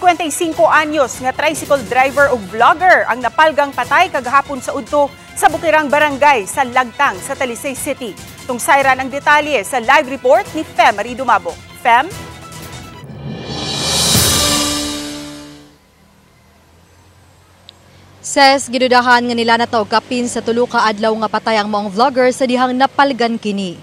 55 anyos nga tricycle driver ug vlogger ang napalgang patay kagahapon sa udto sa Bukirang Barangay sa Lagtang sa Talisay City. Tungsayran ang detalye sa live report ni Fem Marie Dumabo. Fem? Ses, gidudahan nga nila nataw kapin sa tulo ka adlaw nga patay ang maong vlogger sa dihang napalgan kini.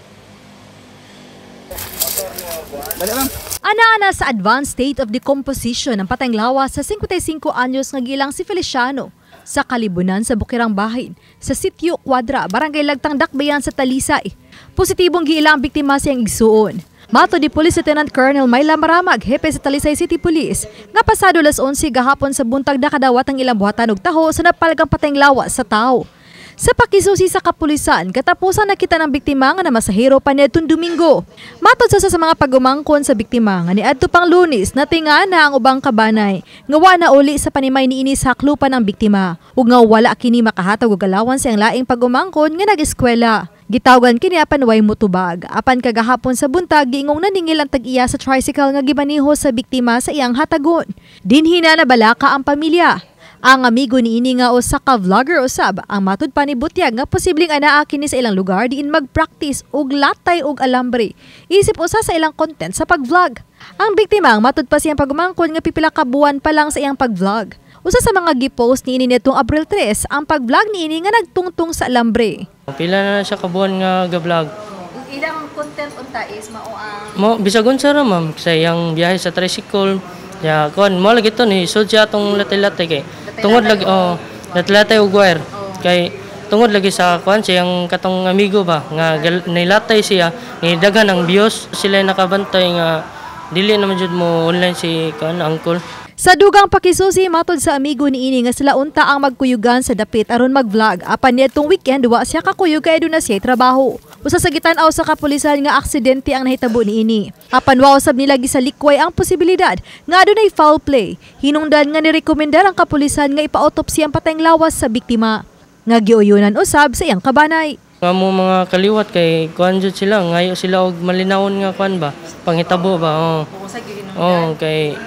Ana-ana sa advanced state of decomposition ang patayng lawas sa 55 anyos nga gilang si Feliciano sa Kalibunan sa Bukirang Bahin sa Sitio Quadra, Barangay Lagtang Dakbayan sa Talisay. Positibong giila ang biktima siyang igsuon. Mato di Police Lieutenant Colonel Myla Maramag, hepe sa Talisay City Police, nga pasado las 11 gahapon sa buntag nakadawat ang ilang buhatan og taho sa napalgang patayng lawas sa tao. Sa pakisusi sa kapulisan, katapusan nakita ng biktima nga namasahero pa niadtong Domingo. Matod sa mga pagumangkon sa biktima nga niadto pang Lunes natinga na ang ubang kabanay nga wa na uli sa panimay niini sa haklupan ng biktima ug nga wala kini makahatag og alawan sa iyang laing pagumangkon nga nag-eskwela. Gitawgan kini apan way motubag. Apan kagahapon sa buntag giingong naningil ang tag-iya sa tricycle nga gibaniho sa biktima sa iyang hatagon. Dinhi na nabalaka ang pamilya. Ang amigo ni ini nga usa ka vlogger usab ang matud pa ni Butyag nga posibleng anaa kini sa ilang lugar diin mag-practice og latay og alambre. Isip usa sa ilang content sa pag-vlog. Ang biktima ang matud pa siyang pagumangkon nga pipila ka buwan pa lang sa iyang pag-vlog. Usa sa mga gipost ni ini nitong April 3 ang pag-vlog ni ini nga nagtungtong sa alambre. Pila na siya kabuan nga ga-vlog. Ilang content unta is mao ang bisag unsa ra ma'am sa iyang biyahe sa tricycle. Ya kon mo lagi to ni so siya tong latay-latay kay tungod lagi latay og wire kay tungod lagi sa kuan siyang katong amigo ba nga nilatay siya ni daghan ang views sila nakabantay nga dili naman jud mo online si kuan uncle. Sa dugang pakisusi matod sa amigo ni ini nga sila unta ang magkuyugan sa dapit aron mag-vlog. Apan niadtong weekend wa siya kakuyog kay aduna siya trabaho. Usa sa gitan-aw sa kapulisan nga aksidente ang nahitabo ni ini. Apan wa usab nila gisalikway ang posibilidad nga adunay foul play. Hinungdan nga nirekomendar ang kapulisan nga ipa-autopsy ang patayng lawas sa biktima. Nga giuyunan usab sa iyang kabanay. Nga mo mga kaliwat kay kuan jud sila ngayo sila og malinawon nga kuan ba pangitabo ba kay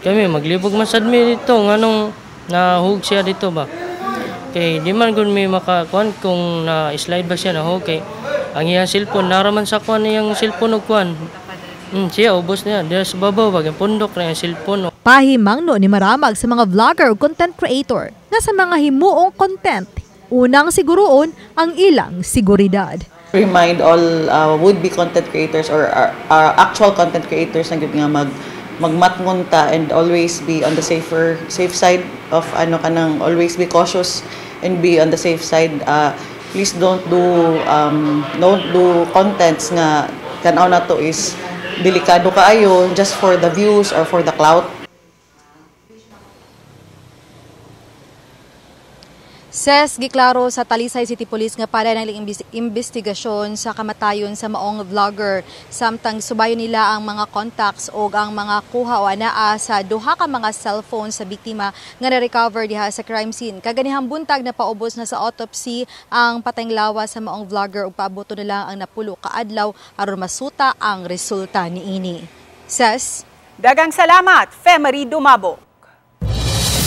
kami maglibog man sad mi dito nganong nahug siya dito ba kay di man gud mi makakuan kung na slide ba siya nahug kay ang iyang cellphone naraman sa kuan iyang cellphone og kuan siya ubos niya diya sa babaw bagay pundok na yung cellphone. Pahimangno ni Maramag sa mga vlogger o content creator nga sa mga himuong content unang siguroon ang ilang seguridad. Remind all would-be content creators or actual content creators na nga magmatngunta and always be on the safe side of kanang always be cautious and be on the safe side. Please don't do contents nga tanaw na to is delikado kaayo just for the views or for the clout. Ses, giklaro sa Talisay City Police nga para ng investigasyon sa kamatayon sa maong vlogger. Samtang subayon nila ang mga contacts o ang mga kuha o anaa sa duha ka mga cellphone sa biktima nga na-recover diha sa crime scene. Kaganihang buntag na paubos na sa autopsy ang patayng lawas sa maong vlogger ug paaboto na lang ang napulo ka adlaw aron masuta ang resulta niini. Ses, daghang salamat, Fem Marie Dumabo.